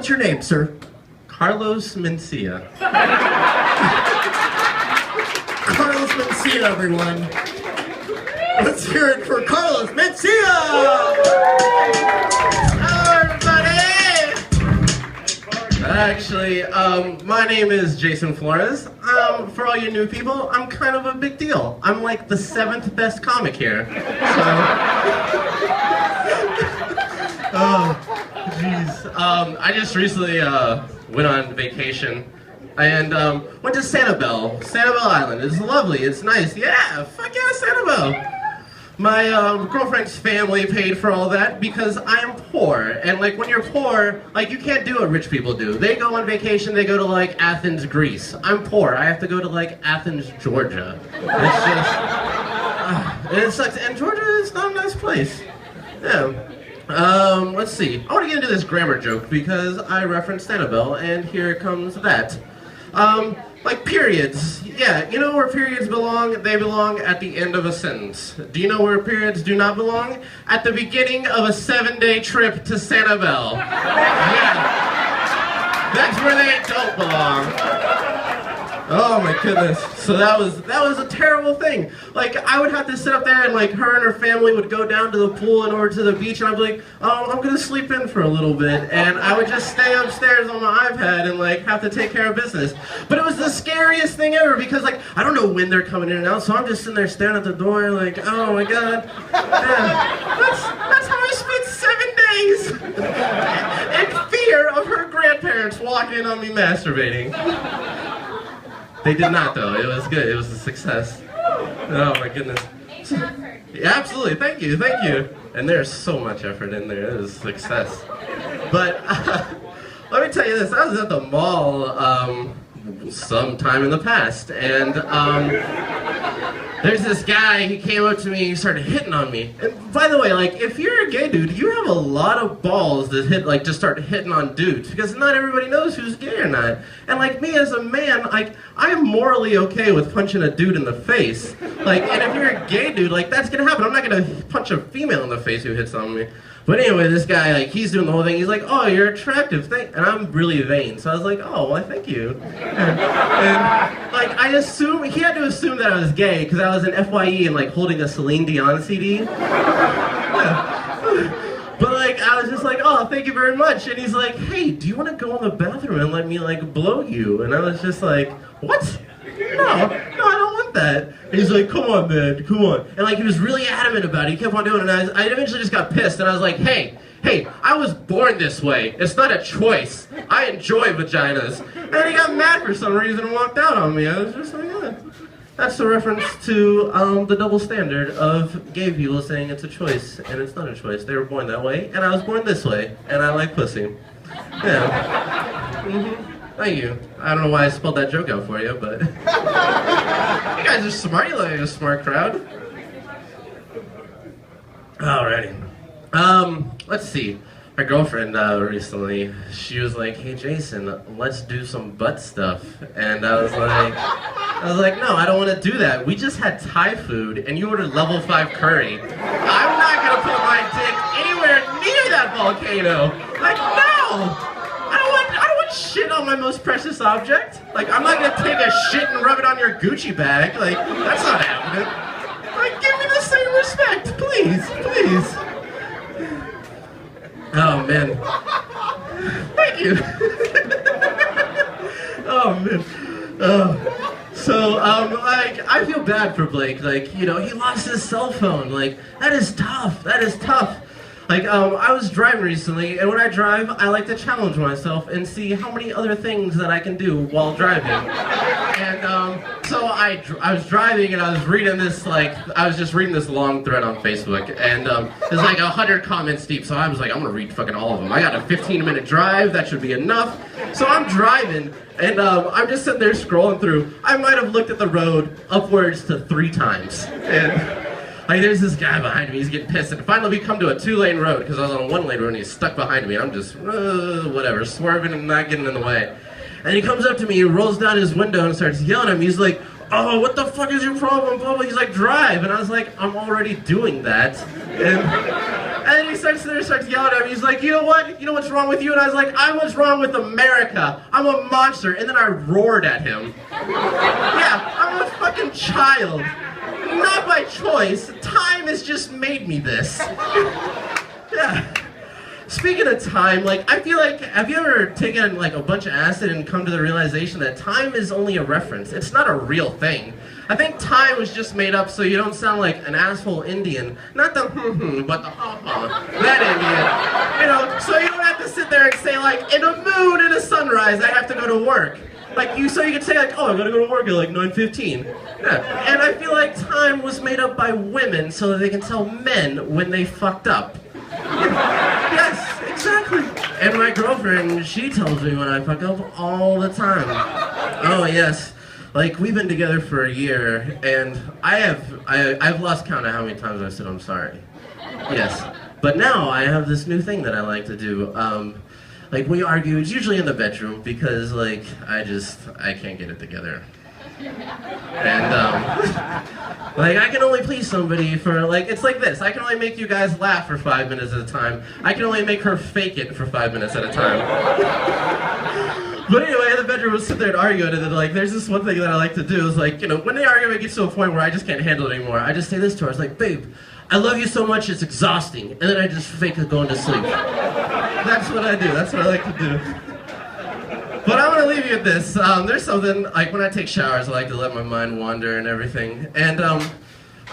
What's your name, sir? Carlos Mencia. Carlos Mencia, everyone. Let's hear it for Carlos Mencia! Hello, everybody! Actually, my name is Jason Florez. For all you new people, I'm kind of a big deal. I'm like the 7th best comic here. So... Oh, jeez. I just recently went on vacation and went to Sanibel Island. It's lovely. It's nice. Yeah, fuck yeah, Sanibel. My girlfriend's family paid for all that because I am poor. And like when you're poor, like you can't do what rich people do. They go on vacation, they go to like Athens, Greece. I'm poor. I have to go to like Athens, Georgia. It's just, it sucks. And Georgia is not a nice place. Yeah. Let's see. I want to get into this grammar joke because I referenced Sanibel, and here comes that. Like periods. Yeah, you know where periods belong? They belong at the end of a sentence. Do you know where periods do not belong? At the beginning of a 7-day trip to Sanibel. Yeah. That's where they don't belong. Oh my goodness. So that was a terrible thing. Like I would have to sit up there and like her and her family would go down to the pool and over to the beach and I'd be like, oh, I'm gonna sleep in for a little bit, and I would just stay upstairs on my iPad and like have to take care of business. But it was the scariest thing ever because like I don't know when they're coming in and out, so I'm just sitting there staring at the door like, oh my god. Yeah. That's how I spent 7 days. In fear of her grandparents walking in on me masturbating. They did not, though. It was good. It was a success. Oh, my goodness. Yeah, absolutely. Thank you. Thank you. And there's so much effort in there. It was a success. But let me tell you this. I was at the mall sometime in the past, and there's this guy, he came up to me, he started hitting on me. And by the way, like, if you're a gay dude, you have a lot of balls that just start hitting on dudes, because not everybody knows who's gay or not. And like me as a man, like, I am morally okay with punching a dude in the face. Like, and if you're a gay dude, like, that's gonna happen. I'm not gonna punch a female in the face who hits on me. But anyway, this guy, like, he's doing the whole thing. He's like, oh, you're attractive. And I'm really vain. So I was like, oh, well, thank you. And like, he had to assume that I was gay because I was in FYE and, like, holding a Celine Dion CD. Yeah. But, like, I was just like, oh, thank you very much. And he's like, hey, do you want to go in the bathroom and let me, like, blow you? And I was just like, what? No, I don't want that. And he's like, come on, man, come on. And like, he was really adamant about it. He kept on doing it, and I eventually just got pissed, and I was like, hey, I was born this way. It's not a choice. I enjoy vaginas. And he got mad for some reason and walked out on me. I was just like, yeah. That's the reference to the double standard of gay people saying it's a choice, and it's not a choice. They were born that way, and I was born this way, and I like pussy. Yeah. Mm-hmm. Thank you. I don't know why I spelled that joke out for you, but... You guys are smart. You look like a smart crowd. Alrighty. Let's see. My girlfriend recently, she was like, hey Jason, let's do some butt stuff. And I was like, no, I don't want to do that. We just had Thai food, and you ordered level 5 curry. I'm not going to put my dick anywhere near that volcano. Like, no! I don't want shit on my most precious object. Like, I'm not gonna take a shit and rub it on your Gucci bag. Like, that's not happening. Like, give me the same respect, please, please. Oh, man. Thank you. Oh, man. So, like, I feel bad for Blake. Like, you know, he lost his cell phone. Like, that is tough. That is tough. Like, I was driving recently, and when I drive, I like to challenge myself and see how many other things that I can do while driving. And, so I was driving, and I was reading this, like, I was just reading this long thread on Facebook, and, there's like 100 comments deep, so I was like, I'm gonna read fucking all of them. I got a 15-minute drive, that should be enough. So I'm driving, and, I'm just sitting there scrolling through. I might have looked at the road upwards to 3 times, and... Like, there's this guy behind me, he's getting pissed, and finally we come to a 2-lane road, because I was on a 1-lane road, and he's stuck behind me, and I'm just, whatever, swerving and not getting in the way. And he comes up to me, he rolls down his window and starts yelling at me, he's like, oh, what the fuck is your problem, blah, blah. He's like, drive, and I was like, I'm already doing that, and And then he starts yelling at me. He's like, you know what? You know what's wrong with you? And I was like, I'm what's wrong with America. I'm a monster. And then I roared at him. Yeah, I'm a fucking child. Not by choice. Time has just made me this. Yeah. Speaking of time, like, I feel like, have you ever taken, like, a bunch of acid and come to the realization that time is only a reference? It's not a real thing. I think time was just made up so you don't sound like an asshole Indian. Not the but the ha-ha. That Indian. You know, so you don't have to sit there and say, like, in a moon and a sunrise, I have to go to work. Like, so you can say, like, oh, I gotta go to work at, like, 9:15. Yeah. And I feel like time was made up by women so that they can tell men when they fucked up. Yes, exactly. And my girlfriend, she tells me when I fuck up all the time. Oh yes, like we've been together for a year, and I've lost count of how many times I said I'm sorry. Yes, but now I have this new thing that I like to do. Like we argue, it's usually in the bedroom because like I can't get it together. And like I can only please somebody for like, it's like this, I can only make you guys laugh for 5 minutes at a time. I can only make her fake it for 5 minutes at a time. But anyway, in the bedroom we'll sit there and argue it, and then like there's this one thing that I like to do is like, you know, when the argument gets to a point where I just can't handle it anymore, I just say this to her, it's like, babe, I love you so much it's exhausting, and then I just fake it going to sleep. That's what I do, that's what I like to do. But I want to leave you with this. There's something, like when I take showers, I like to let my mind wander and everything. And I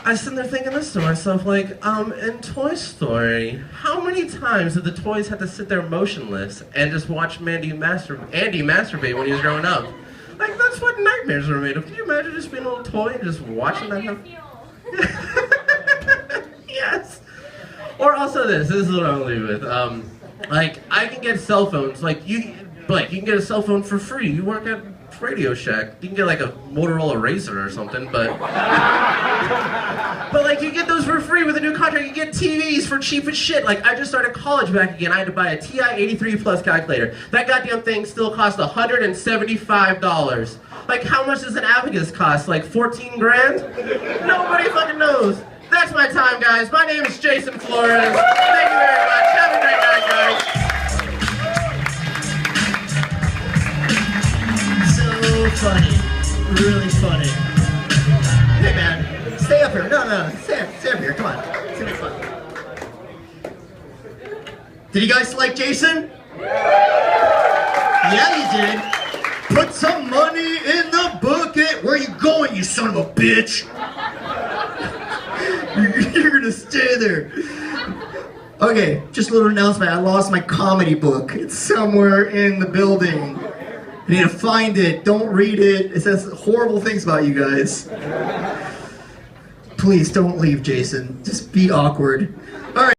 was sitting there thinking this to myself, like, in Toy Story, how many times did the toys have to sit there motionless and just watch Andy masturbate when he was growing up? Like, that's what nightmares are made of. Can you imagine just being a little toy and just watching that happen? Yes. Or also this is what I'll leave with. Like, I can get cell phones, like, you can get a cell phone for free. You work at Radio Shack. You can get like a Motorola Razr or something, but like you get those for free with a new contract. You get TVs for cheap as shit. Like I just started college back again. I had to buy a TI 83 Plus calculator. That goddamn thing still costs $175. Like how much does an Abacus cost? Like 14 grand? Nobody fucking knows. That's my time, guys. My name is Jason Florez. Thank you very much. Have a great night, guys. So funny. Really funny. Hey man, stay up here. No, stay up here. Come on. It's gonna be fun. Did you guys like Jason? Yeah, you did. Put some money in the bucket. Where are you going, you son of a bitch? You're gonna stay there. Okay, just a little announcement. I lost my comedy book. It's somewhere in the building. I need to find it. Don't read it. It says horrible things about you guys. Please don't leave, Jason. Just be awkward. All right.